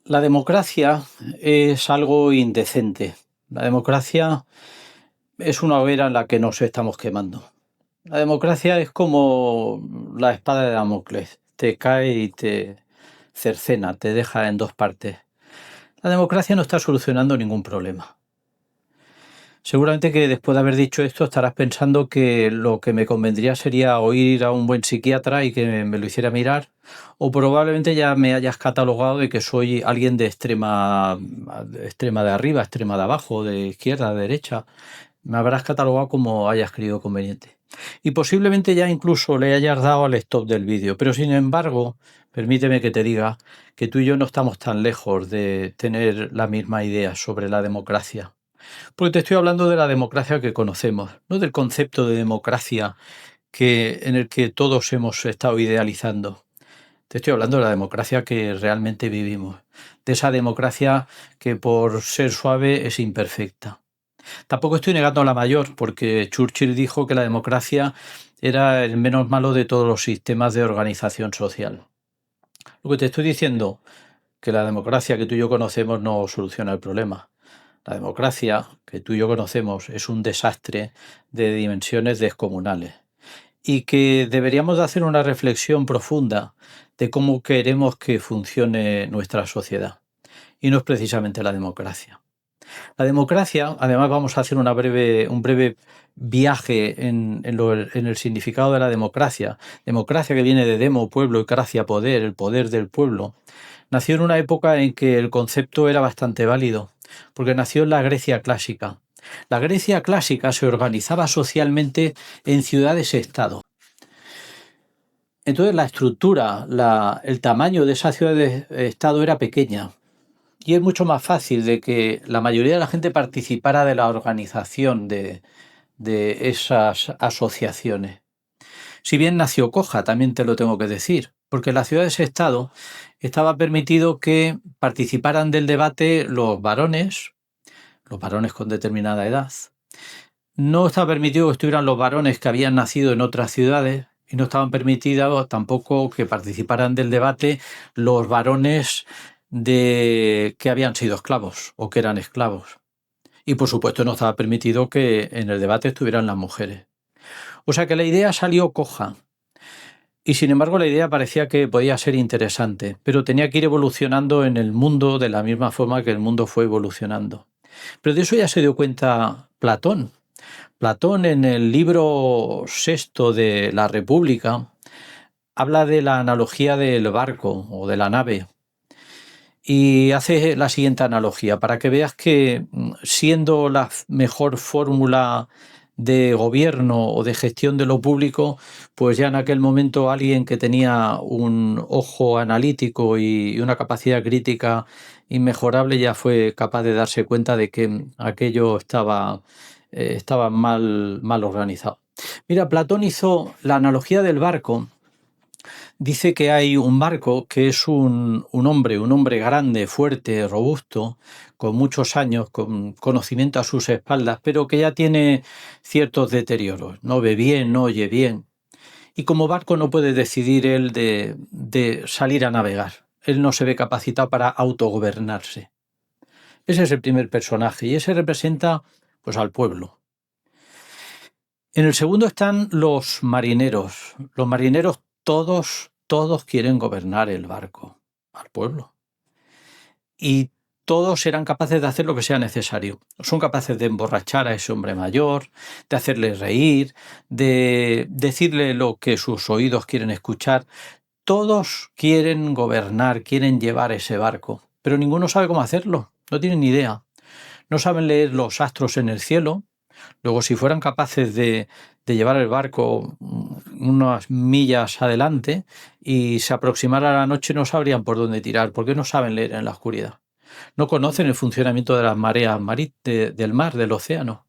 La democracia es algo indecente. La democracia es una hoguera en la que nos estamos quemando. La democracia es como la espada de Damocles. Te cae y te cercena, te deja en dos partes. La democracia no está solucionando ningún problema. Seguramente que después de haber dicho esto estarás pensando que lo que me convendría sería o ir a un buen psiquiatra y que me lo hiciera mirar, o probablemente ya me hayas catalogado de que soy alguien de extrema de arriba, extrema de abajo, de izquierda, de derecha. Me habrás catalogado como hayas creído conveniente. Y posiblemente ya incluso le hayas dado al stop del vídeo, pero sin embargo, permíteme que te diga que tú y yo no estamos tan lejos de tener la misma idea sobre la democracia. Porque te estoy hablando de la democracia que conocemos, no del concepto de democracia en el que todos hemos estado idealizando. Te estoy hablando de la democracia que realmente vivimos, de esa democracia que por ser suave es imperfecta. Tampoco estoy negando la mayor, porque Churchill dijo que la democracia era el menos malo de todos los sistemas de organización social. Lo que te estoy diciendo, que la democracia que tú y yo conocemos no soluciona el problema. La democracia que tú y yo conocemos es un desastre de dimensiones descomunales y que deberíamos de hacer una reflexión profunda de cómo queremos que funcione nuestra sociedad. Y no es precisamente la democracia. La democracia, además vamos a hacer un breve viaje en el significado de la democracia. Democracia que viene de demo, pueblo, y cracia, poder, el poder del pueblo. Nació en una época en que el concepto era bastante válido, porque nació en la Grecia clásica. La Grecia clásica se organizaba socialmente en ciudades-estado. Entonces la estructura, el tamaño de esa ciudad-estado era pequeña. Y es mucho más fácil de que la mayoría de la gente participara de la organización de esas asociaciones. Si bien nació coja, también te lo tengo que decir, porque en las ciudades-estado estaba permitido que participaran del debate los varones con determinada edad. No estaba permitido que estuvieran los varones que habían nacido en otras ciudades y no estaban permitidos tampoco que participaran del debate los varones que habían sido esclavos o que eran esclavos. Y por supuesto no estaba permitido que en el debate estuvieran las mujeres. O sea que la idea salió coja. Y sin embargo la idea parecía que podía ser interesante, pero tenía que ir evolucionando en el mundo de la misma forma que el mundo fue evolucionando. Pero de eso ya se dio cuenta Platón. Platón, en el libro sexto de la República, habla de la analogía del barco o de la nave. Y hace la siguiente analogía, para que veas que siendo la mejor fórmula de gobierno o de gestión de lo público, pues ya en aquel momento alguien que tenía un ojo analítico y una capacidad crítica inmejorable ya fue capaz de darse cuenta de que aquello estaba mal organizado. Mira, Platón hizo la analogía del barco. Dice que hay un barco que es un hombre grande, fuerte, robusto, con muchos años, con conocimiento a sus espaldas, pero que ya tiene ciertos deterioros. No ve bien, no oye bien. Y como barco no puede decidir él de salir a navegar. Él no se ve capacitado para autogobernarse. Ese es el primer personaje y ese representa pues al pueblo. En el segundo están los marineros. Los marineros todos quieren gobernar el barco, al pueblo. Y todos serán capaces de hacer lo que sea necesario. Son capaces de emborrachar a ese hombre mayor, de hacerle reír, de decirle lo que sus oídos quieren escuchar. Todos quieren gobernar, quieren llevar ese barco, pero ninguno sabe cómo hacerlo, no tienen ni idea. No saben leer los astros en el cielo. Luego, si fueran capaces de llevar el barco unas millas adelante y se aproximara la noche, no sabrían por dónde tirar, porque no saben leer en la oscuridad. No conocen el funcionamiento de las mareas del mar, del océano.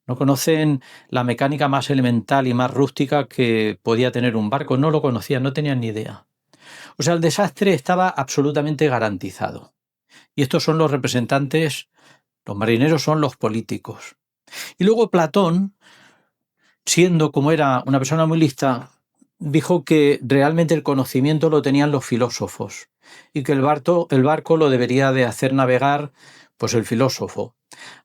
No conocen la mecánica más elemental y más rústica que podía tener un barco. No lo conocían, no tenían ni idea. O sea, el desastre estaba absolutamente garantizado. Y estos son los representantes, los marineros son los políticos. Y luego Platón, siendo como era una persona muy lista, dijo que realmente el conocimiento lo tenían los filósofos y que el barco lo debería de hacer navegar pues el filósofo,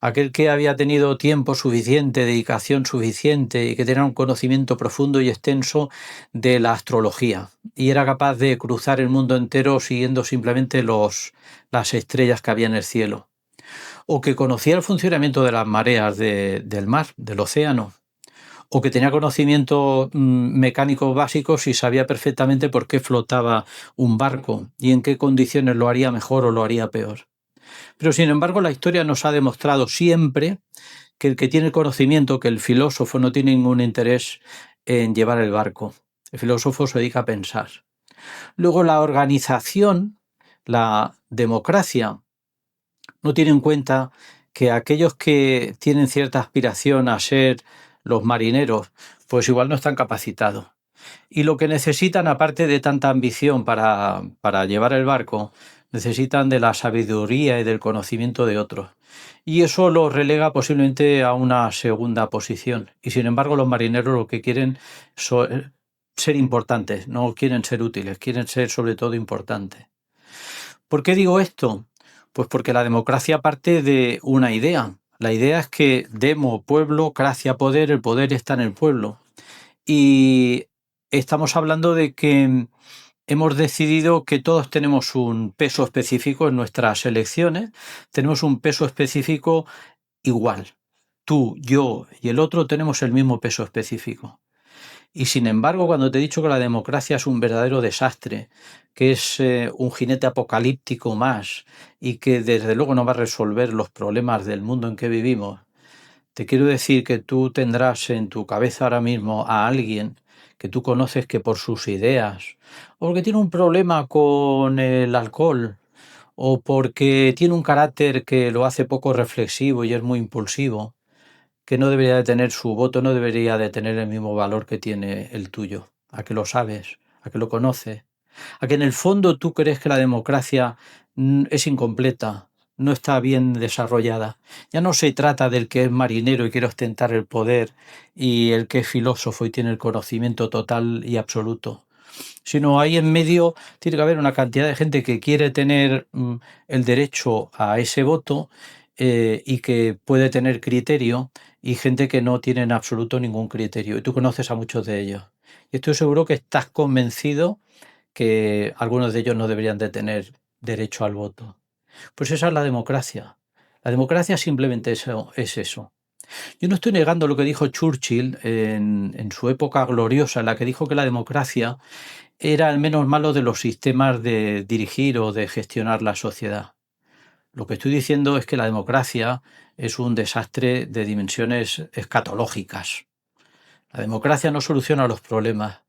aquel que había tenido tiempo suficiente, dedicación suficiente y que tenía un conocimiento profundo y extenso de la astrología y era capaz de cruzar el mundo entero siguiendo simplemente las estrellas que había en el cielo, o que conocía el funcionamiento de las mareas del mar, del océano, o que tenía conocimientos mecánicos básicos y sabía perfectamente por qué flotaba un barco y en qué condiciones lo haría mejor o lo haría peor. Pero sin embargo, la historia nos ha demostrado siempre que el que tiene el conocimiento, que el filósofo no tiene ningún interés en llevar el barco. El filósofo se dedica a pensar. Luego, la organización, la democracia, no tiene en cuenta que aquellos que tienen cierta aspiración a ser los marineros, pues igual no están capacitados. Y lo que necesitan, aparte de tanta ambición para llevar el barco, necesitan de la sabiduría y del conocimiento de otros. Y eso los relega posiblemente a una segunda posición. Y sin embargo, los marineros lo que quieren es ser importantes, no quieren ser útiles, quieren ser sobre todo importantes. ¿Por qué digo esto? Pues porque la democracia parte de una idea. La idea es que demo, pueblo, cracia, poder, el poder está en el pueblo. Y estamos hablando de que hemos decidido que todos tenemos un peso específico en nuestras elecciones, tenemos un peso específico igual. Tú, yo y el otro tenemos el mismo peso específico. Y sin embargo, cuando te he dicho que la democracia es un verdadero desastre, que es un jinete apocalíptico más y que desde luego no va a resolver los problemas del mundo en que vivimos, te quiero decir que tú tendrás en tu cabeza ahora mismo a alguien que tú conoces que por sus ideas, o porque tiene un problema con el alcohol, o porque tiene un carácter que lo hace poco reflexivo y es muy impulsivo, que no debería de tener su voto, no debería de tener el mismo valor que tiene el tuyo. ¿A que lo sabes? ¿A que lo conoces? ¿A que en el fondo tú crees que la democracia es incompleta, no está bien desarrollada? Ya no se trata del que es marinero y quiere ostentar el poder y el que es filósofo y tiene el conocimiento total y absoluto, sino ahí en medio tiene que haber una cantidad de gente que quiere tener el derecho a ese voto y que puede tener criterio, y gente que no tiene en absoluto ningún criterio. Y tú conoces a muchos de ellos. Y estoy seguro que estás convencido que algunos de ellos no deberían de tener derecho al voto. Pues esa es la democracia. La democracia simplemente es eso. Yo no estoy negando lo que dijo Churchill en su época gloriosa, en la que dijo que la democracia era el menos malo de los sistemas de dirigir o de gestionar la sociedad. Lo que estoy diciendo es que la democracia es un desastre de dimensiones escatológicas. La democracia no soluciona los problemas,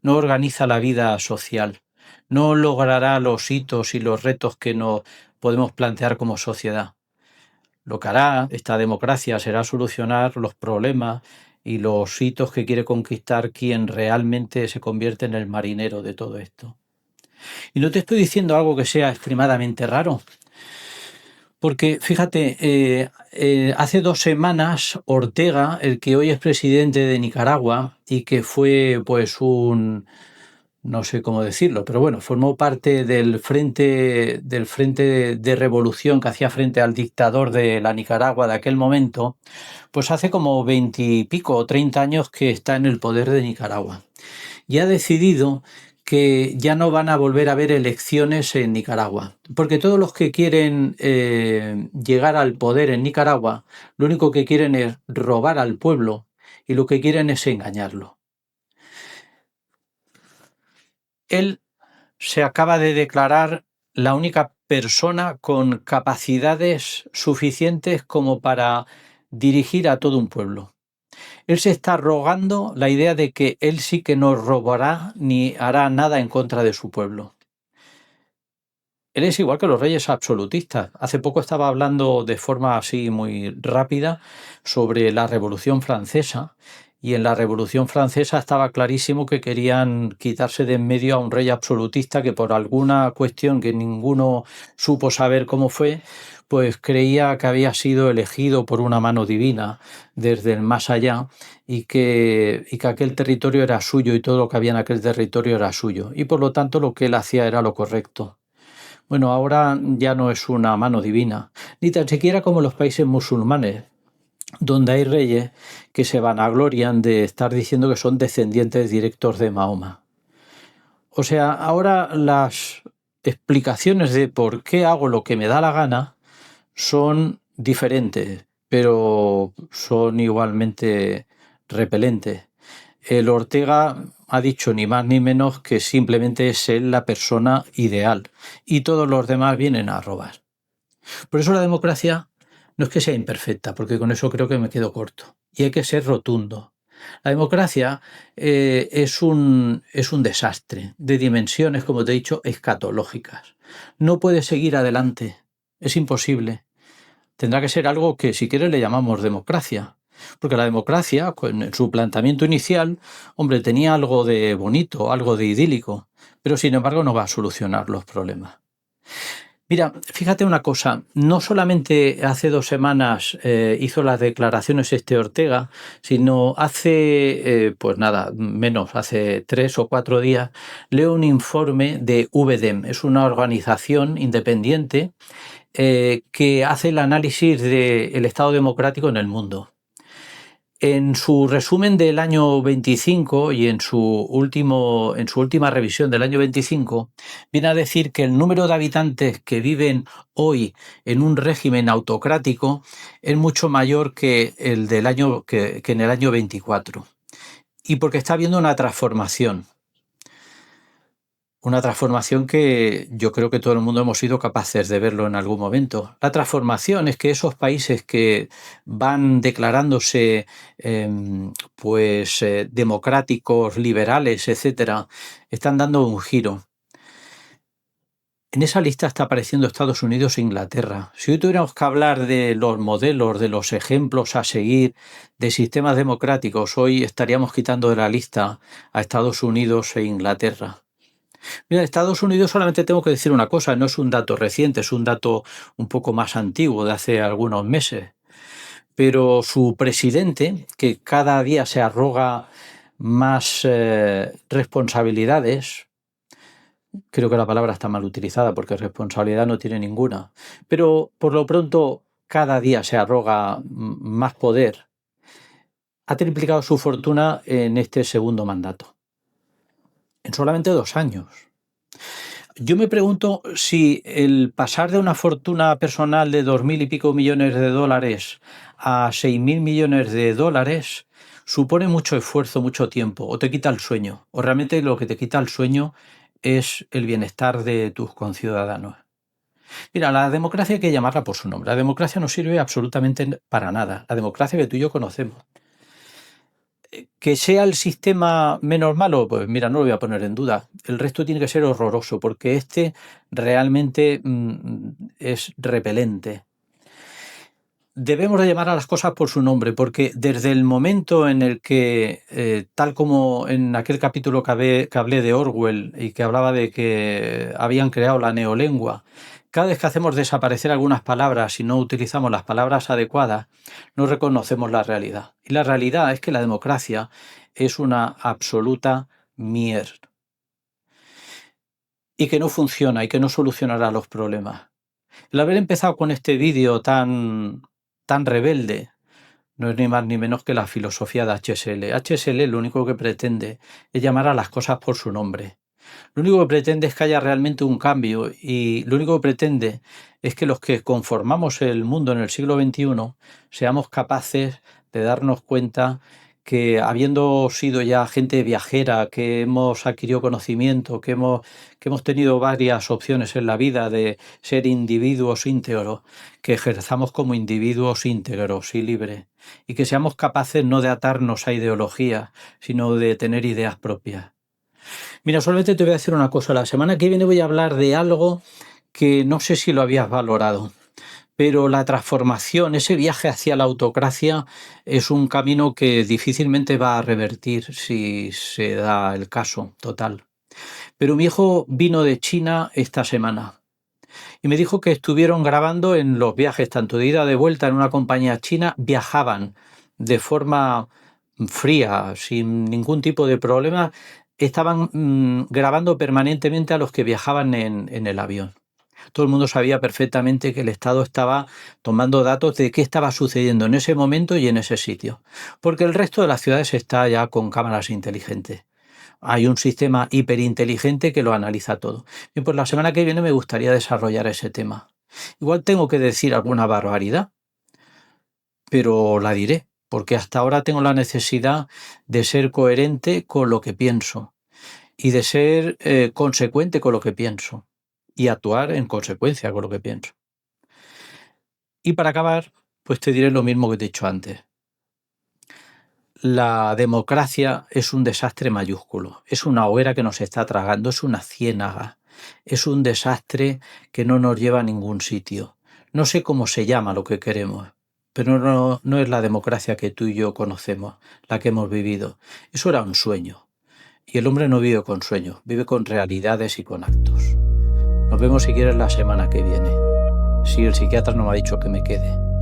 no organiza la vida social, no logrará los hitos y los retos que nos podemos plantear como sociedad. Lo que hará esta democracia será solucionar los problemas y los hitos que quiere conquistar quien realmente se convierte en el marinero de todo esto. Y no te estoy diciendo algo que sea extremadamente raro, porque fíjate, hace 2 semanas Ortega, el que hoy es presidente de Nicaragua y que fue pues no sé cómo decirlo, pero bueno, formó parte del frente de revolución que hacía frente al dictador de la Nicaragua de aquel momento, pues hace como 20 y pico o 30 años que está en el poder de Nicaragua. Y ha decidido que ya no van a volver a haber elecciones en Nicaragua, porque todos los que quieren llegar al poder en Nicaragua, lo único que quieren es robar al pueblo y lo que quieren es engañarlo. Él se acaba de declarar la única persona con capacidades suficientes como para dirigir a todo un pueblo. Él se está rogando la idea de que él sí que no robará ni hará nada en contra de su pueblo. Él es igual que los reyes absolutistas. Hace poco estaba hablando de forma así muy rápida sobre la Revolución Francesa y en la Revolución Francesa estaba clarísimo que querían quitarse de en medio a un rey absolutista que por alguna cuestión que ninguno supo saber cómo fue, pues creía que había sido elegido por una mano divina desde el más allá y que aquel territorio era suyo y todo lo que había en aquel territorio era suyo. Y por lo tanto lo que él hacía era lo correcto. Bueno, ahora ya no es una mano divina, ni tan siquiera como los países musulmanes, donde hay reyes que se vanaglorian de estar diciendo que son descendientes directos de Mahoma. O sea, ahora las explicaciones de por qué hago lo que me da la gana son diferentes, pero son igualmente repelentes. El Ortega ha dicho ni más ni menos que simplemente es él la persona ideal y todos los demás vienen a robar. Por eso la democracia no es que sea imperfecta, porque con eso creo que me quedo corto. Y hay que ser rotundo. La democracia es un desastre de dimensiones, como te he dicho, escatológicas. No puede seguir adelante. Es imposible. Tendrá que ser algo que, si quieres, le llamamos democracia. Porque la democracia, con su planteamiento inicial, hombre, tenía algo de bonito, algo de idílico, pero sin embargo no va a solucionar los problemas. Mira, fíjate una cosa, no solamente hace 2 semanas hizo las declaraciones Ortega, sino hace, pues nada, menos, hace 3 o 4 días, leo un informe de VDEM, es una organización independiente que hace el análisis del Estado democrático en el mundo. En su resumen del año 25 y en su última revisión del año 25, viene a decir que el número de habitantes que viven hoy en un régimen autocrático es mucho mayor que el del año que en el año 24. Y porque está habiendo una transformación. Una transformación que yo creo que todo el mundo hemos sido capaces de verlo en algún momento. La transformación es que esos países que van declarándose democráticos, liberales, etcétera, están dando un giro. En esa lista está apareciendo Estados Unidos e Inglaterra. Si hoy tuviéramos que hablar de los modelos, de los ejemplos a seguir, de sistemas democráticos, hoy estaríamos quitando de la lista a Estados Unidos e Inglaterra. Mira, Estados Unidos solamente tengo que decir una cosa, no es un dato reciente, es un dato un poco más antiguo, de hace algunos meses. Pero su presidente, que cada día se arroga más responsabilidades, creo que la palabra está mal utilizada porque responsabilidad no tiene ninguna, pero por lo pronto cada día se arroga más poder, ha triplicado su fortuna en este segundo mandato, en solamente 2 años. Yo me pregunto si el pasar de una fortuna personal de 2.000 y pico millones de dólares a 6.000 millones de dólares supone mucho esfuerzo, mucho tiempo, o te quita el sueño, o realmente lo que te quita el sueño es el bienestar de tus conciudadanos. Mira, la democracia hay que llamarla por su nombre. La democracia no sirve absolutamente para nada. La democracia que tú y yo conocemos. Que sea el sistema menos malo, pues mira, no lo voy a poner en duda. El resto tiene que ser horroroso, porque este realmente es repelente. Debemos de llamar a las cosas por su nombre, porque desde el momento en el que, tal como en aquel capítulo que hablé de Orwell y que hablaba de que habían creado la neolengua, cada vez que hacemos desaparecer algunas palabras y no utilizamos las palabras adecuadas, no reconocemos la realidad. Y la realidad es que la democracia es una absoluta mierda. Y que no funciona y que no solucionará los problemas. El haber empezado con este vídeo tan rebelde no es ni más ni menos que la filosofía de HSL. HSL lo único que pretende es llamar a las cosas por su nombre. Lo único que pretende es que haya realmente un cambio y lo único que pretende es que los que conformamos el mundo en el siglo XXI seamos capaces de darnos cuenta que habiendo sido ya gente viajera, que hemos adquirido conocimiento, que hemos tenido varias opciones en la vida de ser individuos íntegros, que ejerzamos como individuos íntegros y libres y que seamos capaces no de atarnos a ideologías, sino de tener ideas propias. Mira, solamente te voy a decir una cosa. La semana que viene voy a hablar de algo que no sé si lo habías valorado. Pero la transformación, ese viaje hacia la autocracia, es un camino que difícilmente va a revertir si se da el caso total. Pero mi hijo vino de China esta semana y me dijo que estuvieron grabando en los viajes, tanto de ida de vuelta en una compañía china, viajaban de forma fría, sin ningún tipo de problema, estaban grabando permanentemente a los que viajaban en el avión. Todo el mundo sabía perfectamente que el Estado estaba tomando datos de qué estaba sucediendo en ese momento y en ese sitio, porque el resto de las ciudades está ya con cámaras inteligentes. Hay un sistema hiperinteligente que lo analiza todo. Y pues la semana que viene me gustaría desarrollar ese tema. Igual tengo que decir alguna barbaridad, pero la diré, porque hasta ahora tengo la necesidad de ser coherente con lo que pienso y de ser consecuente con lo que pienso y actuar en consecuencia con lo que pienso. Y para acabar, pues te diré lo mismo que te he dicho antes. La democracia es un desastre mayúsculo, es una hoguera que nos está tragando, es una ciénaga, es un desastre que no nos lleva a ningún sitio. No sé cómo se llama lo que queremos, pero no es la democracia que tú y yo conocemos, la que hemos vivido. Eso era un sueño. Y el hombre no vive con sueños, vive con realidades y con actos. Nos vemos si quieres la semana que viene. Si el psiquiatra no me ha dicho que me quede.